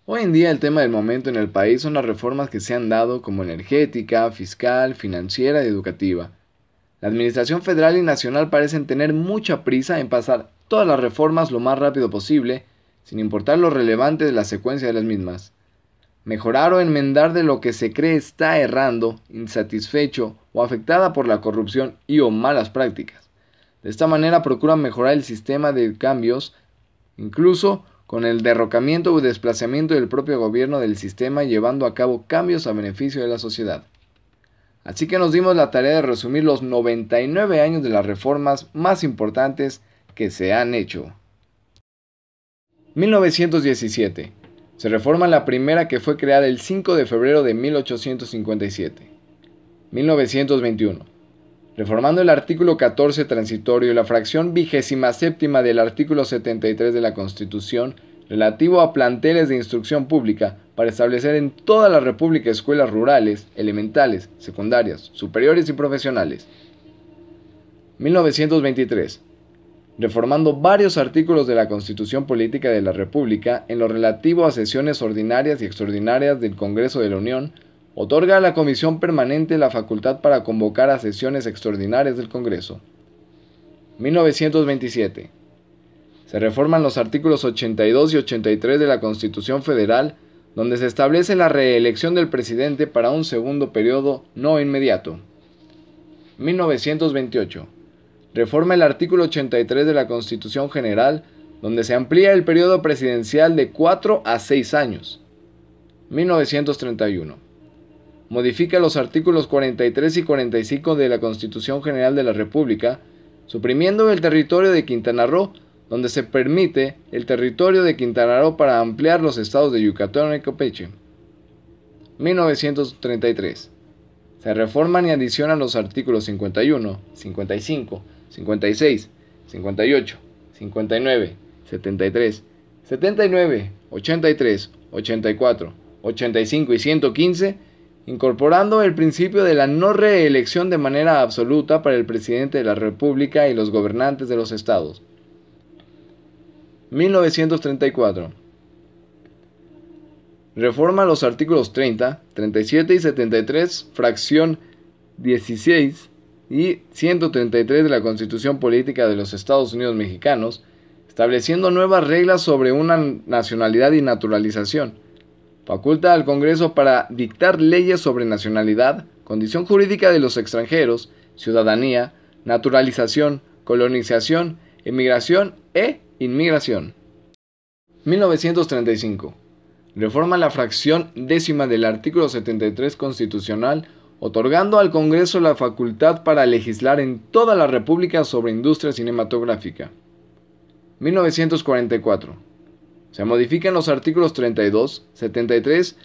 Hoy en día el tema del momento en el país son las reformas que se han dado como energética, fiscal, financiera y educativa. La Administración Federal y Nacional parecen tener mucha prisa en pasar todas las reformas lo más rápido posible, sin importar lo relevante de la secuencia de las mismas. Mejorar o enmendar de lo que se cree está errando, insatisfecho o afectada por la corrupción y o malas prácticas. De esta manera procuran mejorar el sistema de cambios, incluso con el derrocamiento o desplazamiento del propio gobierno del sistema, llevando a cabo cambios a beneficio de la sociedad. Así que nos dimos la tarea de resumir los 99 años de las reformas más importantes que se han hecho. 1917. Se reforma la primera, que fue creada el 5 de febrero de 1857. 1921. Reformando el artículo 14 transitorio y la fracción 27 del artículo 73 de la Constitución relativo a planteles de instrucción pública para establecer en toda la República escuelas rurales, elementales, secundarias, superiores y profesionales. 1923. Reformando varios artículos de la Constitución Política de la República en lo relativo a sesiones ordinarias y extraordinarias del Congreso de la Unión, otorga a la Comisión Permanente la facultad para convocar a sesiones extraordinarias del Congreso. 1927. Se reforman los artículos 82 y 83 de la Constitución Federal, donde se establece la reelección del presidente para un segundo periodo no inmediato. 1928. Reforma el artículo 83 de la Constitución General, donde se amplía el periodo presidencial de 4 a 6 años. 1931. Modifica los artículos 43 y 45 de la Constitución General de la República, suprimiendo el territorio de Quintana Roo, donde se permite el territorio de Quintana Roo para ampliar los estados de Yucatán y Campeche. 1933. Se reforman y adicionan los artículos 51, 55, 56, 58, 59, 73, 79, 83, 84, 85 y 115, incorporando el principio de la no reelección de manera absoluta para el presidente de la República y los gobernantes de los estados. 1934. Reforma los artículos 30, 37 y 73, fracción 16 y 133 de la Constitución Política de los Estados Unidos Mexicanos, estableciendo nuevas reglas sobre una nacionalidad y naturalización. Faculta al Congreso para dictar leyes sobre nacionalidad, condición jurídica de los extranjeros, ciudadanía, naturalización, colonización, emigración e inmigración. 1935. Reforma la fracción 10 del artículo 73 constitucional, otorgando al Congreso la facultad para legislar en toda la República sobre industria cinematográfica. 1944. Se modifican los artículos 32, 73,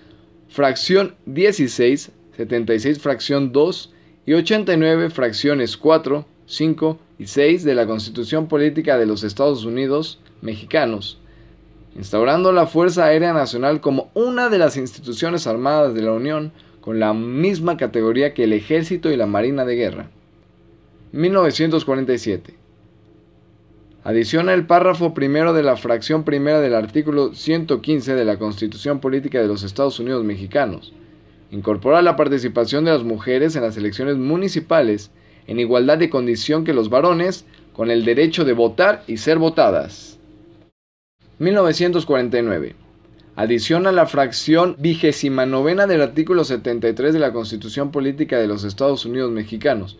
fracción 16, 76, fracción 2 y 89, fracciones 4, 5 y 6 de la Constitución Política de los Estados Unidos Mexicanos, instaurando la Fuerza Aérea Nacional como una de las instituciones armadas de la Unión con la misma categoría que el Ejército y la Marina de Guerra. 1947. Adiciona el párrafo primero de la fracción primera del artículo 115 de la Constitución Política de los Estados Unidos Mexicanos. Incorpora la participación de las mujeres en las elecciones municipales en igualdad de condición que los varones, con el derecho de votar y ser votadas. 1949. Adiciona la fracción 29 del artículo 73 de la Constitución Política de los Estados Unidos Mexicanos.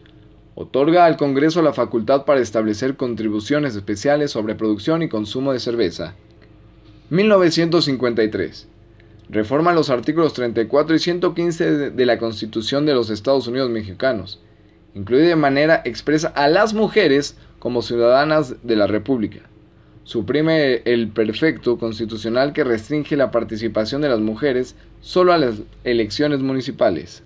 Otorga al Congreso la facultad para establecer contribuciones especiales sobre producción y consumo de cerveza. 1953. Reforma los artículos 34 y 115 de la Constitución de los Estados Unidos Mexicanos. Incluye de manera expresa a las mujeres como ciudadanas de la República. Suprime el precepto constitucional que restringe la participación de las mujeres solo a las elecciones municipales.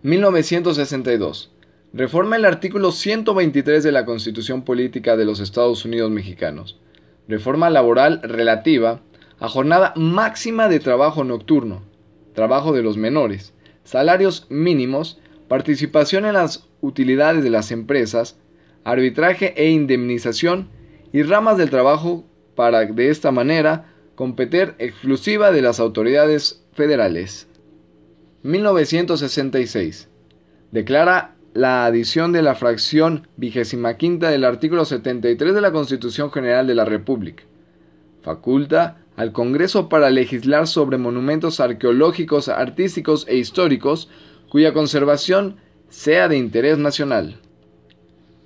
1962. Reforma el artículo 123 de la Constitución Política de los Estados Unidos Mexicanos. Reforma laboral relativa a jornada máxima de trabajo nocturno, trabajo de los menores, salarios mínimos, participación en las utilidades de las empresas, arbitraje e indemnización y ramas del trabajo para de esta manera competencia exclusiva de las autoridades federales. 1966. Declara la adición de la fracción 25ª del artículo 73 de la Constitución General de la República. Faculta al Congreso para legislar sobre monumentos arqueológicos, artísticos e históricos cuya conservación sea de interés nacional.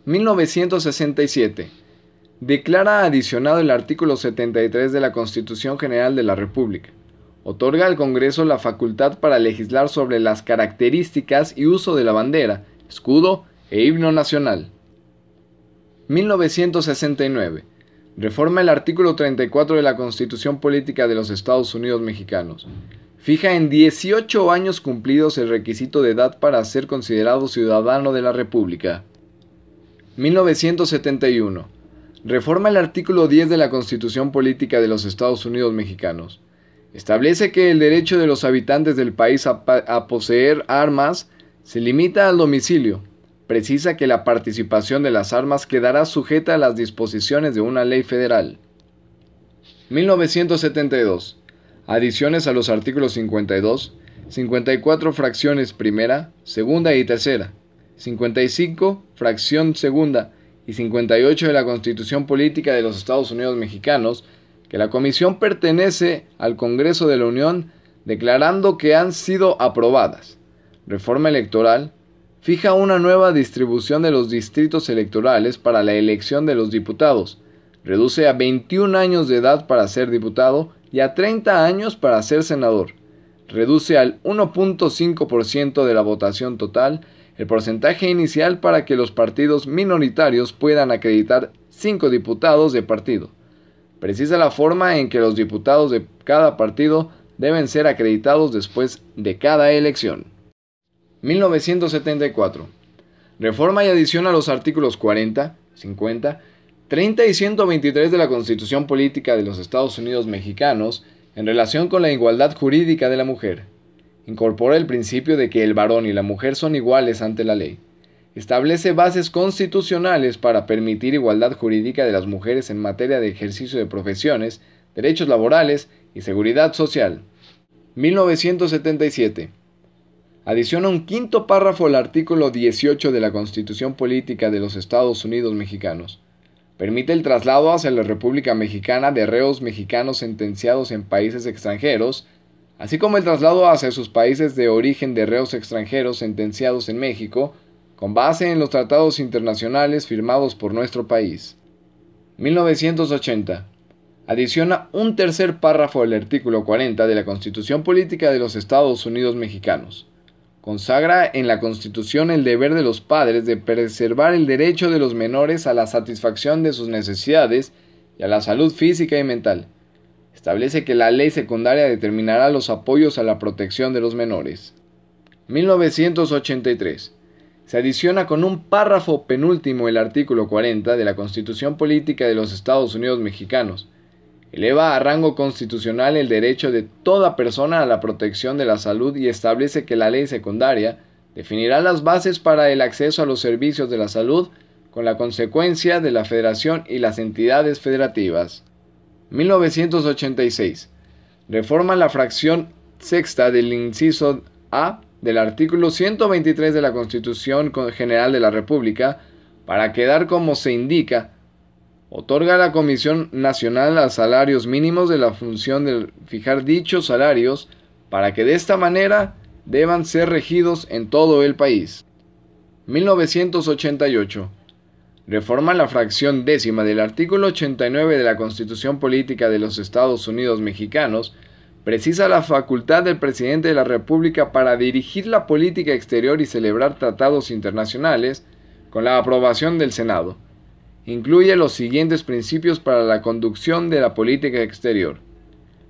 1967. Declara adicionado el artículo 73 de la Constitución General de la República. Otorga al Congreso la facultad para legislar sobre las características y uso de la bandera, escudo e himno nacional. 1969. Reforma el artículo 34 de la Constitución Política de los Estados Unidos Mexicanos. Fija en 18 años cumplidos el requisito de edad para ser considerado ciudadano de la República. 1971. Reforma el artículo 10 de la Constitución Política de los Estados Unidos Mexicanos. Establece que el derecho de los habitantes del país a poseer armas se limita al domicilio. Precisa que la participación de las armas quedará sujeta a las disposiciones de una ley federal. 1972. Adiciones a los artículos 52, 54 fracciones primera, segunda y tercera, 55 fracción segunda y 58 de la Constitución Política de los Estados Unidos Mexicanos, que la Comisión pertenece al Congreso de la Unión, declarando que han sido aprobadas. Reforma electoral. Fija una nueva distribución de los distritos electorales para la elección de los diputados. Reduce a 21 años de edad para ser diputado y a 30 años para ser senador. Reduce al 1.5% de la votación total el porcentaje inicial para que los partidos minoritarios puedan acreditar 5 diputados de partido. Precisa la forma en que los diputados de cada partido deben ser acreditados después de cada elección. 1974. Reforma y adiciona los artículos 40, 50, 30 y 123 de la Constitución Política de los Estados Unidos Mexicanos en relación con la igualdad jurídica de la mujer. Incorpora el principio de que el varón y la mujer son iguales ante la ley. Establece bases constitucionales para permitir igualdad jurídica de las mujeres en materia de ejercicio de profesiones, derechos laborales y seguridad social. 1977. Adiciona un quinto párrafo al artículo 18 de la Constitución Política de los Estados Unidos Mexicanos. Permite el traslado hacia la República Mexicana de reos mexicanos sentenciados en países extranjeros, así como el traslado hacia sus países de origen de reos extranjeros sentenciados en México, con base en los tratados internacionales firmados por nuestro país. 1980. Adiciona un tercer párrafo al artículo 40 de la Constitución Política de los Estados Unidos Mexicanos. Consagra en la Constitución el deber de los padres de preservar el derecho de los menores a la satisfacción de sus necesidades y a la salud física y mental. Establece que la ley secundaria determinará los apoyos a la protección de los menores. 1983. Se adiciona con un párrafo penúltimo el artículo 40 de la Constitución Política de los Estados Unidos Mexicanos. Eleva a rango constitucional el derecho de toda persona a la protección de la salud y establece que la ley secundaria definirá las bases para el acceso a los servicios de la salud con la consecuencia de la Federación y las entidades federativas. 1986. Reforma la fracción sexta del inciso A del artículo 123 de la Constitución General de la República para quedar como se indica. Otorga a la Comisión Nacional a salarios mínimos de la función de fijar dichos salarios para que de esta manera deban ser regidos en todo el país. 1988. Reforma la fracción décima del artículo 89 de la Constitución Política de los Estados Unidos Mexicanos. Precisa la facultad del presidente de la República para dirigir la política exterior y celebrar tratados internacionales con la aprobación del Senado. Incluye los siguientes principios para la conducción de la política exterior: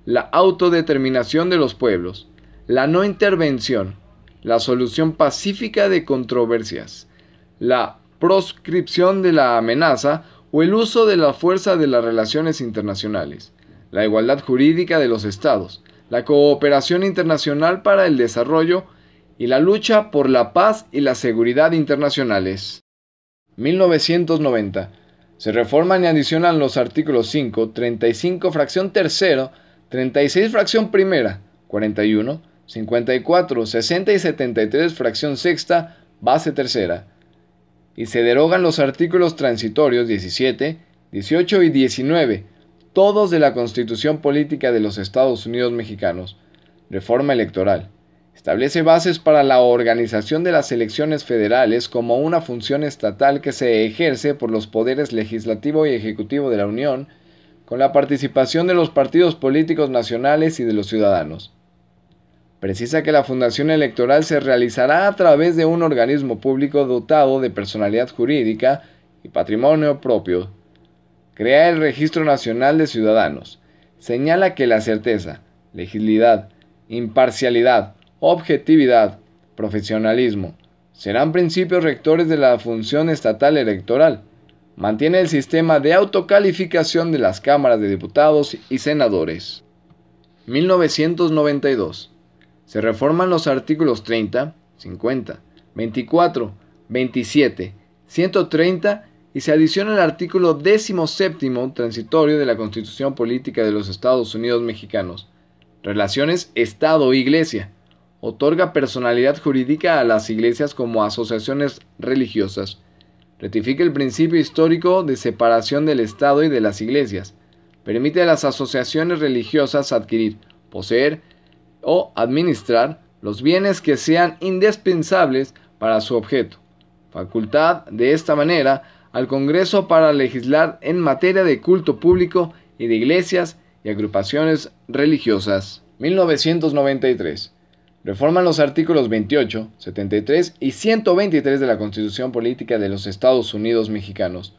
la autodeterminación de los pueblos, la no intervención, la solución pacífica de controversias, la proscripción de la amenaza o el uso de la fuerza de las relaciones internacionales, la igualdad jurídica de los estados, la cooperación internacional para el desarrollo y la lucha por la paz y la seguridad internacionales. 1990. Se reforman y adicionan los artículos 5, 35, fracción tercero 36 fracción primera, 41, 54, 60 y 73 fracción sexta, base tercera. Y se derogan los artículos transitorios 17, 18 y 19, todos de la Constitución Política de los Estados Unidos Mexicanos. Reforma electoral. Establece bases para la organización de las elecciones federales como una función estatal que se ejerce por los poderes legislativo y ejecutivo de la Unión, con la participación de los partidos políticos nacionales y de los ciudadanos. Precisa que la fundación electoral se realizará a través de un organismo público dotado de personalidad jurídica y patrimonio propio. Crea el Registro Nacional de Ciudadanos. Señala que la certeza, legitimidad, imparcialidad, objetividad, profesionalismo serán principios rectores de la función estatal electoral. Mantiene el sistema de autocalificación de las cámaras de diputados y senadores. 1992. Se reforman los artículos 30, 50, 24, 27, 130 y se adiciona el artículo 17 transitorio de la Constitución Política de los Estados Unidos Mexicanos. Relaciones Estado-Iglesia. Otorga personalidad jurídica a las iglesias como asociaciones religiosas. Ratifica el principio histórico de separación del Estado y de las iglesias. Permite a las asociaciones religiosas adquirir, poseer o administrar los bienes que sean indispensables para su objeto. Facultad, de esta manera, al Congreso para legislar en materia de culto público y de iglesias y agrupaciones religiosas. 1993. Reforman los artículos 28, 73 y 123 de la Constitución Política de los Estados Unidos Mexicanos.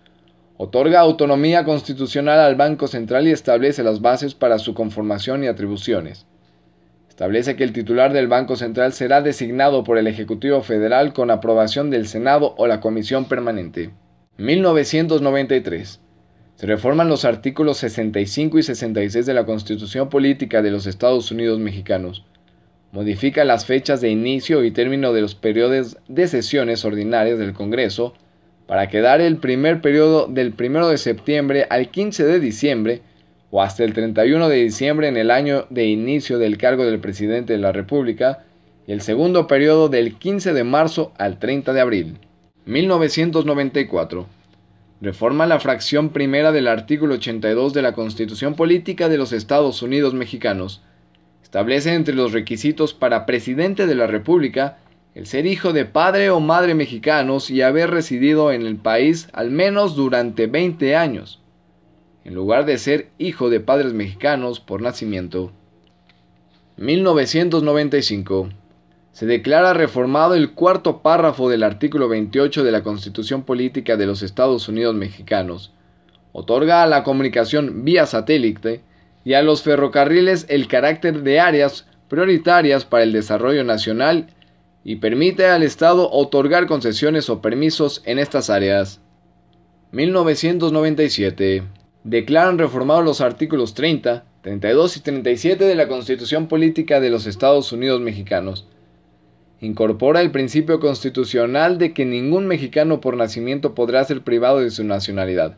Otorga autonomía constitucional al Banco Central y establece las bases para su conformación y atribuciones. Establece que el titular del Banco Central será designado por el Ejecutivo Federal con aprobación del Senado o la Comisión Permanente. 1993. Se reforman los artículos 65 y 66 de la Constitución Política de los Estados Unidos Mexicanos. Modifica las fechas de inicio y término de los periodos de sesiones ordinarias del Congreso para quedar el primer periodo del 1 de septiembre al 15 de diciembre o hasta el 31 de diciembre en el año de inicio del cargo del presidente de la República y el segundo periodo del 15 de marzo al 30 de abril. 1994. Reforma la fracción primera del artículo 82 de la Constitución Política de los Estados Unidos Mexicanos. Establece entre los requisitos para presidente de la República el ser hijo de padre o madre mexicanos y haber residido en el país al menos durante 20 años, en lugar de ser hijo de padres mexicanos por nacimiento. 1995. Se declara reformado el cuarto párrafo del artículo 28 de la Constitución Política de los Estados Unidos Mexicanos. Otorga a la comunicación vía satélite y a los ferrocarriles el carácter de áreas prioritarias para el desarrollo nacional y permite al Estado otorgar concesiones o permisos en estas áreas. 1997. Declaran reformados los artículos 30, 32 y 37 de la Constitución Política de los Estados Unidos Mexicanos. Incorpora el principio constitucional de que ningún mexicano por nacimiento podrá ser privado de su nacionalidad.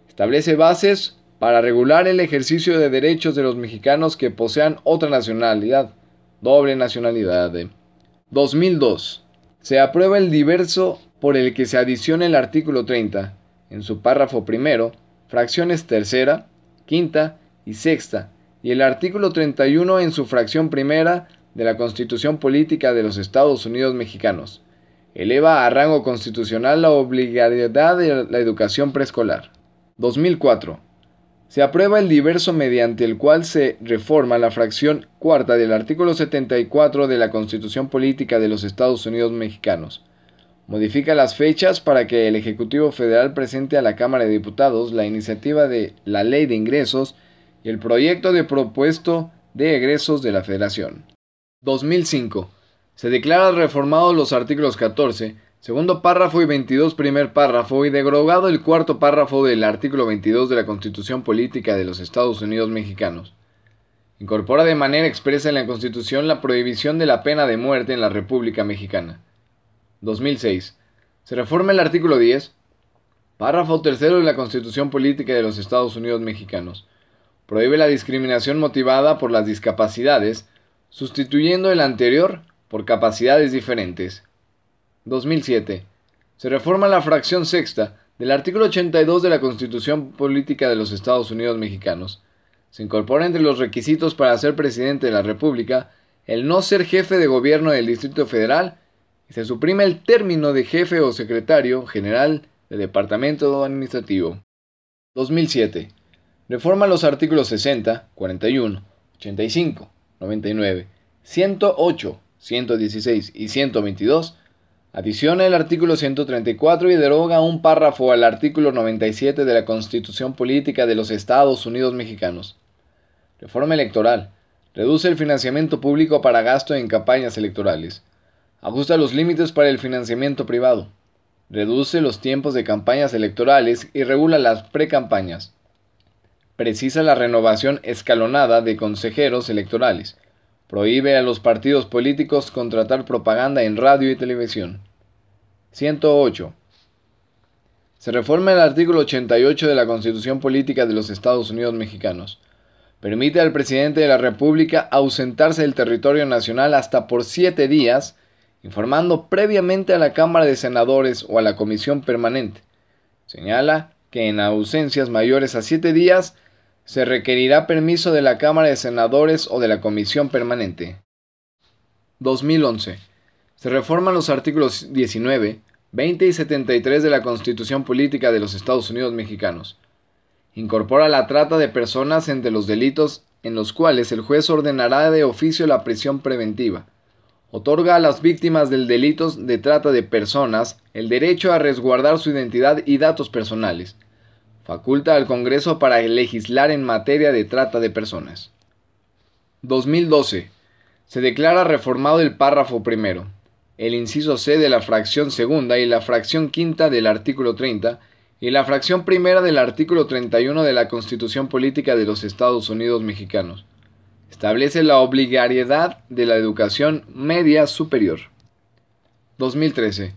Establece bases para regular el ejercicio de derechos de los mexicanos que posean otra nacionalidad, doble nacionalidad. 2002. Se aprueba el diverso por el que se adiciona el artículo 30, en su párrafo primero, fracciones tercera, quinta y sexta, y el artículo 31 en su fracción primera de la Constitución Política de los Estados Unidos Mexicanos. Eleva a rango constitucional la obligatoriedad de la educación preescolar. 2004. Se aprueba el diverso mediante el cual se reforma la fracción cuarta del artículo 74 de la Constitución Política de los Estados Unidos Mexicanos. Modifica las fechas para que el Ejecutivo Federal presente a la Cámara de Diputados la iniciativa de la Ley de Ingresos y el proyecto de propuesto de egresos de la Federación. 2005. Se declara reformados los artículos 14, segundo párrafo y 22 primer párrafo y derogado el cuarto párrafo del artículo 22 de la Constitución Política de los Estados Unidos Mexicanos. Incorpora de manera expresa en la Constitución la prohibición de la pena de muerte en la República Mexicana. 2006. Se reforma el artículo 10, párrafo tercero de la Constitución Política de los Estados Unidos Mexicanos. prohíbe la discriminación motivada por las discapacidades, sustituyendo el anterior por capacidades diferentes. 2007. Se reforma la fracción sexta del artículo 82 de la Constitución Política de los Estados Unidos Mexicanos. Se incorpora entre los requisitos para ser presidente de la República el no ser jefe de gobierno del Distrito Federal y se suprime el término de jefe o secretario general de departamento administrativo. 2007. Reforma los artículos 60, 41, 85, 99, 108, 116 y 122. Adiciona el artículo 134 y deroga un párrafo al artículo 97 de la Constitución Política de los Estados Unidos Mexicanos. Reforma electoral. Reduce el financiamiento público para gasto en campañas electorales. Ajusta los límites para el financiamiento privado. Reduce los tiempos de campañas electorales y regula las precampañas. Precisa la renovación escalonada de consejeros electorales. Prohíbe a los partidos políticos contratar propaganda en radio y televisión. 108. Se reforma el artículo 88 de la Constitución Política de los Estados Unidos Mexicanos. Permite al presidente de la República ausentarse del territorio nacional hasta por 7 días, informando previamente a la Cámara de Senadores o a la Comisión Permanente. Señala que en ausencias mayores a 7 días se requerirá permiso de la Cámara de Senadores o de la Comisión Permanente. 2011. Se reforman los artículos 19, 20 y 73 de la Constitución Política de los Estados Unidos Mexicanos. Incorpora la trata de personas entre los delitos en los cuales el juez ordenará de oficio la prisión preventiva. Otorga a las víctimas del delito de trata de personas el derecho a resguardar su identidad y datos personales. Faculta al Congreso para legislar en materia de trata de personas. 2012. Se declara reformado el párrafo primero, el inciso C de la fracción segunda y la fracción quinta del artículo 30 y la fracción primera del artículo 31 de la Constitución Política de los Estados Unidos Mexicanos. Establece la obligatoriedad de la educación media superior. 2013.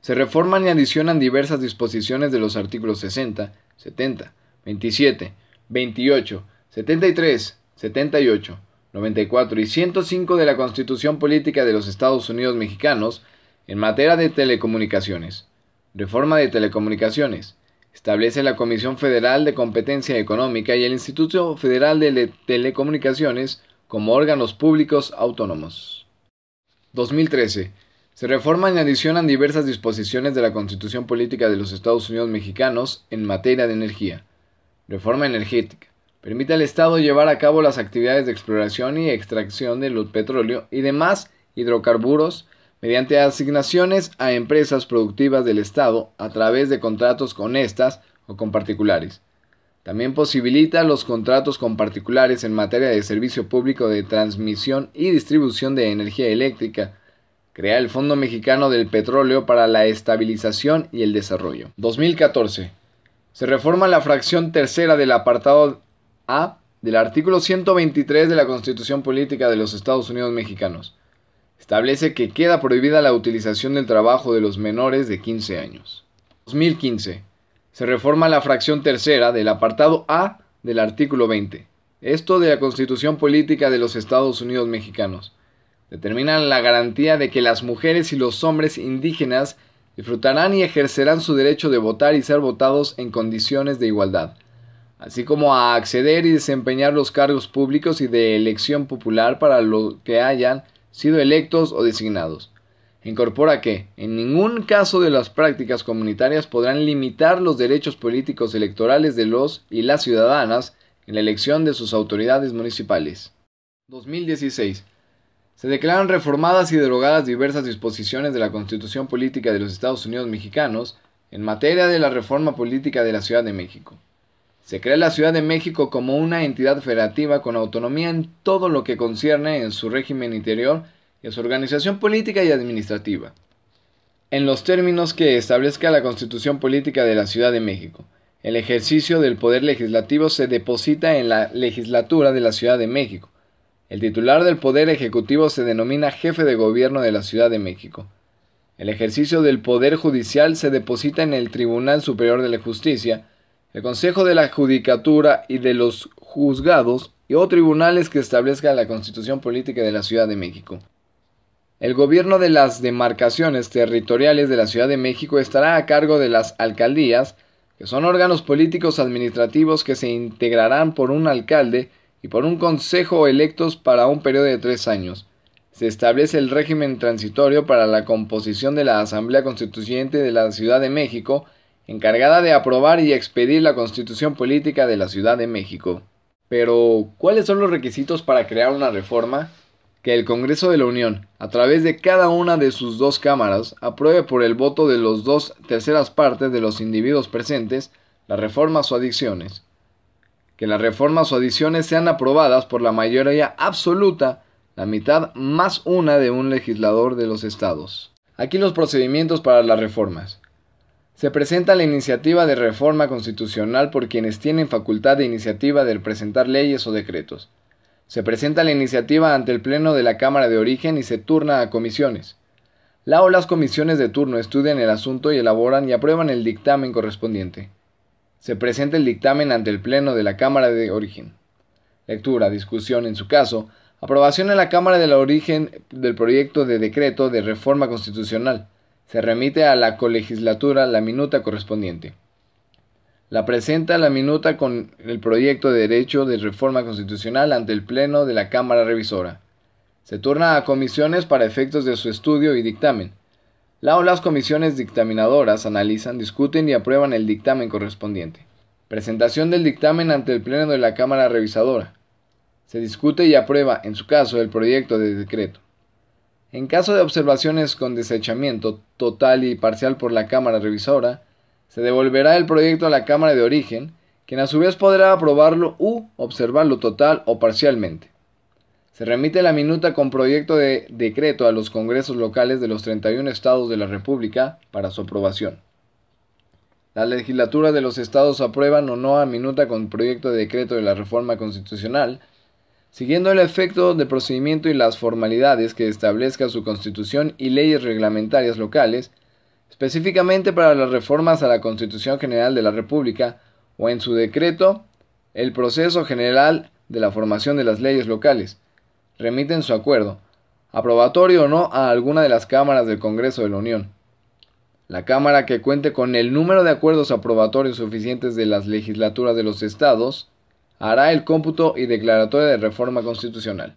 Se reforman y adicionan diversas disposiciones de los artículos 60, 70, 27, 28, 73, 78, 94 y 105 de la Constitución Política de los Estados Unidos Mexicanos en materia de telecomunicaciones. Reforma de telecomunicaciones. Establece la Comisión Federal de Competencia Económica y el Instituto Federal de Telecomunicaciones como órganos públicos autónomos. 2013. Se reforman y adicionan diversas disposiciones de la Constitución Política de los Estados Unidos Mexicanos en materia de energía. Reforma energética. Permite al Estado llevar a cabo las actividades de exploración y extracción del petróleo y demás hidrocarburos mediante asignaciones a empresas productivas del Estado a través de contratos con estas o con particulares. También posibilita los contratos con particulares en materia de servicio público de transmisión y distribución de energía eléctrica. Crea el Fondo Mexicano del Petróleo para la Estabilización y el Desarrollo. 2014. Se reforma la fracción tercera del apartado A del artículo 123 de la Constitución Política de los Estados Unidos Mexicanos. Establece que queda prohibida la utilización del trabajo de los menores de 15 años. 2015. Se reforma la fracción tercera del apartado A del artículo 20. Esto de la Constitución Política de los Estados Unidos Mexicanos. Determina la garantía de que las mujeres y los hombres indígenas disfrutarán y ejercerán su derecho de votar y ser votados en condiciones de igualdad, así como a acceder y desempeñar los cargos públicos y de elección popular para los que hayan sido electos o designados. Incorpora que, en ningún caso de las prácticas comunitarias podrán limitar los derechos políticos electorales de los y las ciudadanas en la elección de sus autoridades municipales. 2016. Se declaran reformadas y derogadas diversas disposiciones de la Constitución Política de los Estados Unidos Mexicanos en materia de la reforma política de la Ciudad de México. Se crea la Ciudad de México como una entidad federativa con autonomía en todo lo que concierne en su régimen interior y a su organización política y administrativa, en los términos que establezca la Constitución Política de la Ciudad de México. El ejercicio del poder legislativo se deposita en la legislatura de la Ciudad de México. El titular del poder ejecutivo se denomina jefe de gobierno de la Ciudad de México. El ejercicio del poder judicial se deposita en el Tribunal Superior de la Justicia, el Consejo de la Judicatura y de los Juzgados o tribunales que establezca la Constitución Política de la Ciudad de México. El gobierno de las demarcaciones territoriales de la Ciudad de México estará a cargo de las alcaldías, que son órganos políticos administrativos que se integrarán por un alcalde y por un consejo electos para un periodo de 3 años. Se establece el régimen transitorio para la composición de la Asamblea Constituyente de la Ciudad de México, encargada de aprobar y expedir la Constitución Política de la Ciudad de México. Pero, ¿cuáles son los requisitos para crear una reforma? Que el Congreso de la Unión, a través de cada una de sus 2 cámaras, apruebe por el voto de los 2/3 partes de los individuos presentes las reformas o adiciones. Que las reformas o adiciones sean aprobadas por la mayoría absoluta, la mitad más una de un legislador de los estados. Aquí los procedimientos para las reformas. Se presenta la iniciativa de reforma constitucional por quienes tienen facultad de iniciativa de presentar leyes o decretos. Se presenta la iniciativa ante el Pleno de la Cámara de Origen y se turna a comisiones. La o las comisiones de turno estudian el asunto y elaboran y aprueban el dictamen correspondiente. Se presenta el dictamen ante el Pleno de la Cámara de Origen. Lectura, discusión en su caso, aprobación en la Cámara de Origen del proyecto de decreto de reforma constitucional. Se remite a la colegislatura la minuta correspondiente. La presenta la minuta con el proyecto de derecho de reforma constitucional ante el Pleno de la Cámara Revisora. Se turna a comisiones para efectos de su estudio y dictamen. La o las comisiones dictaminadoras analizan, discuten y aprueban el dictamen correspondiente. Presentación del dictamen ante el Pleno de la Cámara Revisadora. Se discute y aprueba, en su caso, el proyecto de decreto. En caso de observaciones con desechamiento total y parcial por la Cámara Revisora, se devolverá el proyecto a la Cámara de Origen, quien a su vez podrá aprobarlo u observarlo total o parcialmente. Se remite la minuta con proyecto de decreto a los congresos locales de los 31 estados de la República para su aprobación. Las legislaturas de los estados aprueban o no a minuta con proyecto de decreto de la reforma constitucional, siguiendo el efecto de procedimiento y las formalidades que establezca su Constitución y leyes reglamentarias locales, específicamente para las reformas a la Constitución General de la República o en su decreto, el proceso general de la formación de las leyes locales. Remiten su acuerdo, aprobatorio o no, a alguna de las cámaras del Congreso de la Unión. La Cámara que cuente con el número de acuerdos aprobatorios suficientes de las legislaturas de los estados hará el cómputo y declaratoria de reforma constitucional.